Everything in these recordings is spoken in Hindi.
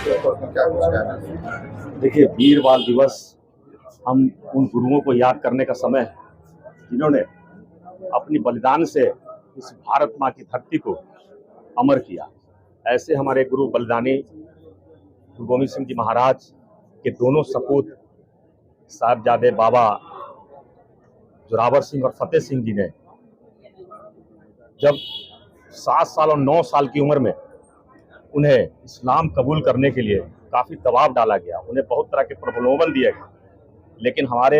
क्या कुछ कहना है? देखिए, वीर बाल दिवस हम उन गुरुओं को याद करने का समय है जिन्होंने अपनी बलिदान से इस भारत माँ की धरती को अमर किया। ऐसे हमारे गुरु बलिदानी गुरु गोविंद सिंह जी महाराज के दोनों सपूत साहिबजादे बाबा जोरावर सिंह और फतेह सिंह जी ने जब 7 साल और 9 साल की उम्र में उन्हें इस्लाम कबूल करने के लिए काफ़ी दबाव डाला गया, उन्हें बहुत तरह के प्रलोभन दिए गए, लेकिन हमारे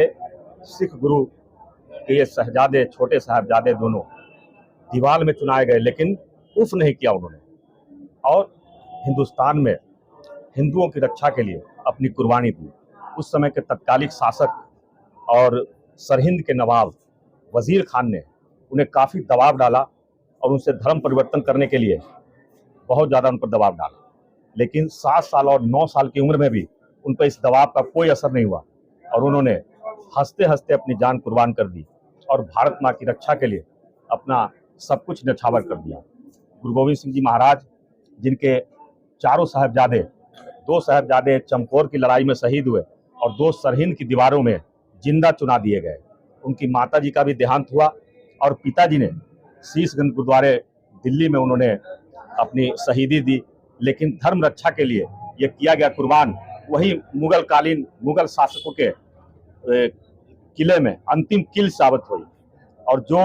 सिख गुरु के ये शहजादे, छोटे साहबजादे दोनों दीवाल में चुनाए गए, लेकिन उफ नहीं किया उन्होंने और हिंदुस्तान में हिंदुओं की रक्षा के लिए अपनी कुर्बानी दी। उस समय के तत्कालिक शासक और सरहिंद के नवाब वजीर खान ने उन्हें काफ़ी दबाव डाला और उनसे धर्म परिवर्तन करने के लिए बहुत ज़्यादा उन पर दबाव डाला, लेकिन 7 साल और 9 साल की उम्र में भी उन पर इस दबाव का कोई असर नहीं हुआ और उन्होंने हंसते हंसते अपनी जान कुर्बान कर दी और भारत माँ की रक्षा के लिए अपना सब कुछ न्यौछावर कर दिया। गुरु गोविंद सिंह जी महाराज, जिनके चारों साहबजादे, 2 साहबजादे चमकौर की लड़ाई में शहीद हुए और 2 सरहिंद की दीवारों में जिंदा चुना दिए गए, उनकी माता जी का भी देहांत हुआ और पिताजी ने शीशगंज गुरुद्वारे दिल्ली में उन्होंने अपनी शहीदी दी, लेकिन धर्म रक्षा के लिए ये किया गया कुर्बान वही मुगल शासकों के किले में अंतिम किल साबित हुई। और जो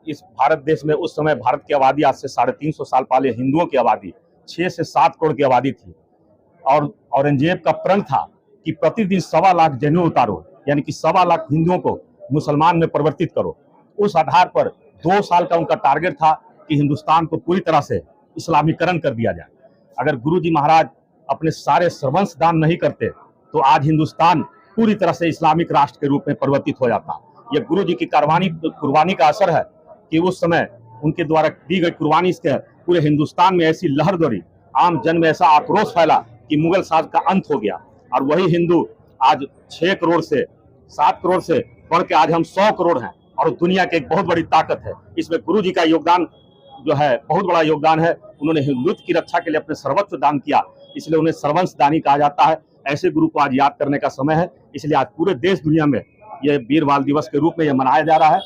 इस भारत देश में उस समय भारत की आबादी आज से 350 साल पहले हिंदुओं की आबादी 6 से 7 करोड़ की आबादी थी और औरंगजेब का प्रण था कि प्रतिदिन 1.25 लाख जनेऊ उतारो, यानी कि 1.25 लाख हिंदुओं को मुसलमान में परिवर्तित करो। उस आधार पर 2 साल का उनका टारगेट था कि हिंदुस्तान को पूरी तरह से इस्लामीकरण कर दिया जाए। अगर गुरु जी महाराज अपने सारे सर्वंश दान नहीं करते तो आज हिंदुस्तान पूरी तरह से इस्लामिक राष्ट्र के रूप में परिवर्तित हो जाता। यह गुरु जी की कुर्बानी का असर है कि उस समय उनके द्वारा दी गई कुर्बानी से पूरे हिंदुस्तान में ऐसी लहर दौड़ी, आम जन में ऐसा आक्रोश फैला कि मुगल शासन का अंत हो गया और वही हिंदू आज 6 करोड़ से 7 करोड़ से बढ़ के आज हम 100 करोड़ हैं और दुनिया की एक बहुत बड़ी ताकत है। इसमें गुरु जी का योगदान जो है बहुत बड़ा योगदान है। उन्होंने हिंदुत्व की रक्षा के लिए अपने सर्वस्व दान किया, इसलिए उन्हें सर्वंश दानी कहा जाता है। ऐसे गुरु को आज याद करने का समय है, इसलिए आज पूरे देश दुनिया में यह वीर बाल दिवस के रूप में यह मनाया जा रहा है।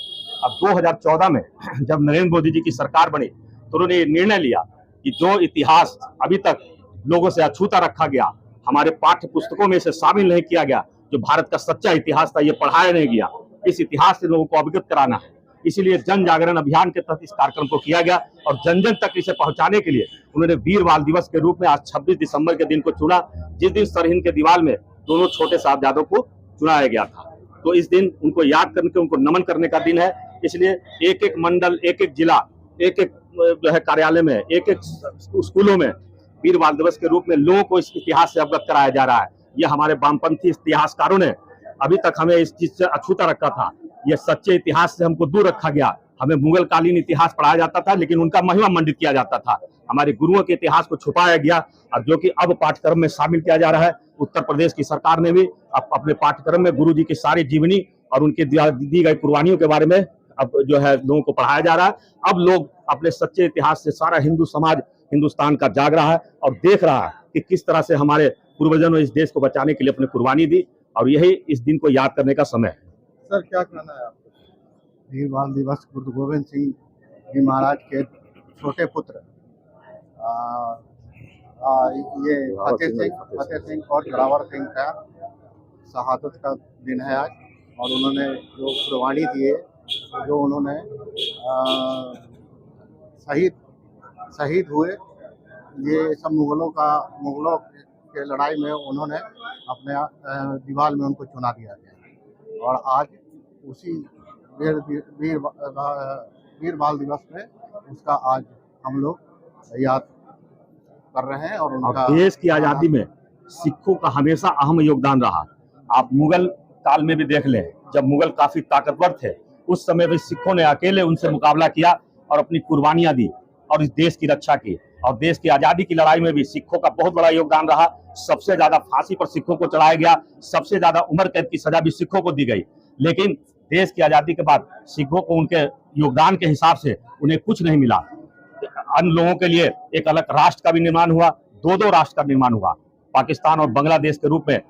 अब 2014 में जब नरेंद्र मोदी जी की सरकार बनी तो उन्होंने ये निर्णय लिया कि जो इतिहास अभी तक लोगों से अछूता रखा गया, हमारे पाठ्य पुस्तकों में इसे शामिल नहीं किया गया, जो भारत का सच्चा इतिहास था, ये पढ़ाया नहीं गया, इस इतिहास से लोगों को अवगत कराना है। इसीलिए जन जागरण अभियान के तहत इस कार्यक्रम को किया गया और जन जन तक इसे पहुंचाने के लिए उन्होंने वीर बाल दिवस के रूप में आज 26 दिसंबर के दिन को चुना, जिस दिन सरहिंद के दीवार में दोनों छोटे साहबजादों को चुनाया गया था। तो इस दिन उनको याद करके उनको नमन करने का दिन है। इसलिए एक एक मंडल, एक एक जिला, एक एक जो है कार्यालय में, एक एक स्कूलों में वीर बाल दिवस के रूप में लोगों को इस इतिहास से अवगत कराया जा रहा है। यह हमारे वामपंथी इतिहासकारों ने अभी तक हमें इस चीज से अछूता रखा था, यह सच्चे इतिहास से हमको दूर रखा गया। हमें मुगल कालीन इतिहास पढ़ाया जाता था, लेकिन उनका महिमा मंडित किया जाता था। हमारे गुरुओं के इतिहास को छुपाया गया और जो कि अब पाठ्यक्रम में शामिल किया जा रहा है। उत्तर प्रदेश की सरकार ने भी अपने पाठ्यक्रम में गुरु जी की सारी जीवनी और उनके दी गई कुर्बानियों के बारे में अब जो है लोगों को पढ़ाया जा रहा है। अब लोग अपने सच्चे इतिहास से, सारा हिंदू समाज हिंदुस्तान का जाग रहा है और देख रहा है कि किस तरह से हमारे पूर्वजों ने इस देश को बचाने के लिए अपनी कुर्बानी दी और यही इस दिन को याद करने का समय है। सर, क्या कहना है आपको? वीर बाल दिवस गुरु गोविंद सिंह जी महाराज के छोटे पुत्र ये फतेह सिंह और जोरावर सिंह का शहादत का दिन है आज। और उन्होंने जो कुर्बानी दी है, जो उन्होंने शहीद हुए, ये सब मुगलों के लड़ाई में उन्होंने अपने दीवार में उनको चुना दिया गया और आज उसी वीर बाल दिवस में उसका आज हम लोग याद कर रहे हैं। और उनका देश की आज़ादी में सिखों का हमेशा अहम योगदान रहा। आप मुगल काल में भी देख लें, जब मुगल काफी ताकतवर थे, उस समय भी सिखों ने अकेले उनसे मुकाबला किया और अपनी कुर्बानियां दी और इस देश की रक्षा की। और देश की आज़ादी की लड़ाई में भी सिखों का बहुत बड़ा योगदान रहा। सबसे ज्यादा फांसी पर सिखों को चढ़ाया गया, सबसे ज्यादा उम्र कैद की सजा भी सिखों को दी गई। लेकिन देश की आज़ादी के बाद सिखों को उनके योगदान के हिसाब से उन्हें कुछ नहीं मिला। अन्य लोगों के लिए एक अलग राष्ट्र का भी निर्माण हुआ, 2 राष्ट्र का निर्माण हुआ। पाकिस्तान और बांग्लादेश के रूप में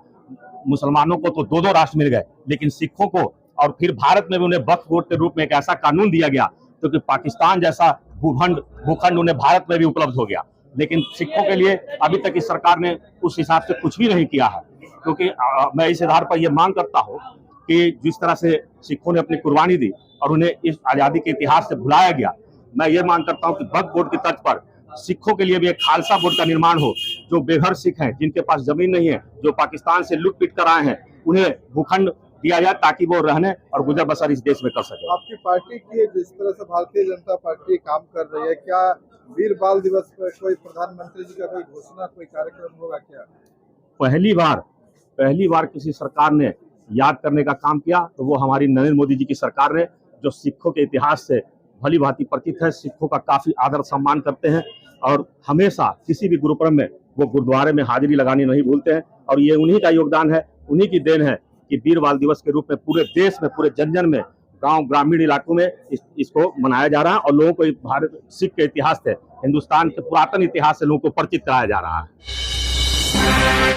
मुसलमानों को तो दो दो राष्ट्र मिल गए, लेकिन सिखों को और फिर भारत में भी उन्हें वक्फ बोर्ड के रूप में एक ऐसा कानून दिया गया क्योंकि पाकिस्तान जैसा भूखंड उन्हें भारत में भी उपलब्ध हो गया। लेकिन सिखों के लिए अभी तक इस सरकार ने उस हिसाब से कुछ भी नहीं किया है, क्योंकि मैं इस आधार पर यह मांग करता हूं कि जिस तरह से सिखों ने अपनी कुर्बानी दी और उन्हें इस आजादी के इतिहास से भुलाया गया, मैं ये मांग करता हूं कि वक्फ बोर्ड की तर्ज पर सिखों के लिए भी एक खालसा बोर्ड का निर्माण हो। जो बेघर सिख हैं, जिनके पास जमीन नहीं है, जो पाकिस्तान से लूट पीट कर आए हैं, उन्हें भूखंड दिया जाए ताकि वो रहने और गुजर बसर इस देश में कर सके। आपकी पार्टी की जिस तरह से भारतीय जनता पार्टी काम कर रही है, क्या वीर बाल दिवस पर कोई प्रधानमंत्री जी का कोई घोषणा, कोई कार्यक्रम होगा क्या? पहली बार किसी सरकार ने याद करने का काम किया तो वो हमारी नरेंद्र मोदी जी की सरकार ने, जो सिखों के इतिहास से भली भांति परिचित है, सिखों का काफी आदर सम्मान करते हैं और हमेशा किसी भी गुरुपर्व में वो गुरुद्वारे में हाजिरी लगानी नहीं भूलते हैं। और ये उन्हीं का योगदान है, उन्हीं की देन है कि वीर बाल दिवस के रूप में पूरे देश में, पूरे जन में, गांव ग्रामीण इलाकों में इसको मनाया जा रहा है और लोगों को भारत सिख के इतिहास से, हिंदुस्तान के पुरातन इतिहास से लोगों को परिचित कराया जा रहा है।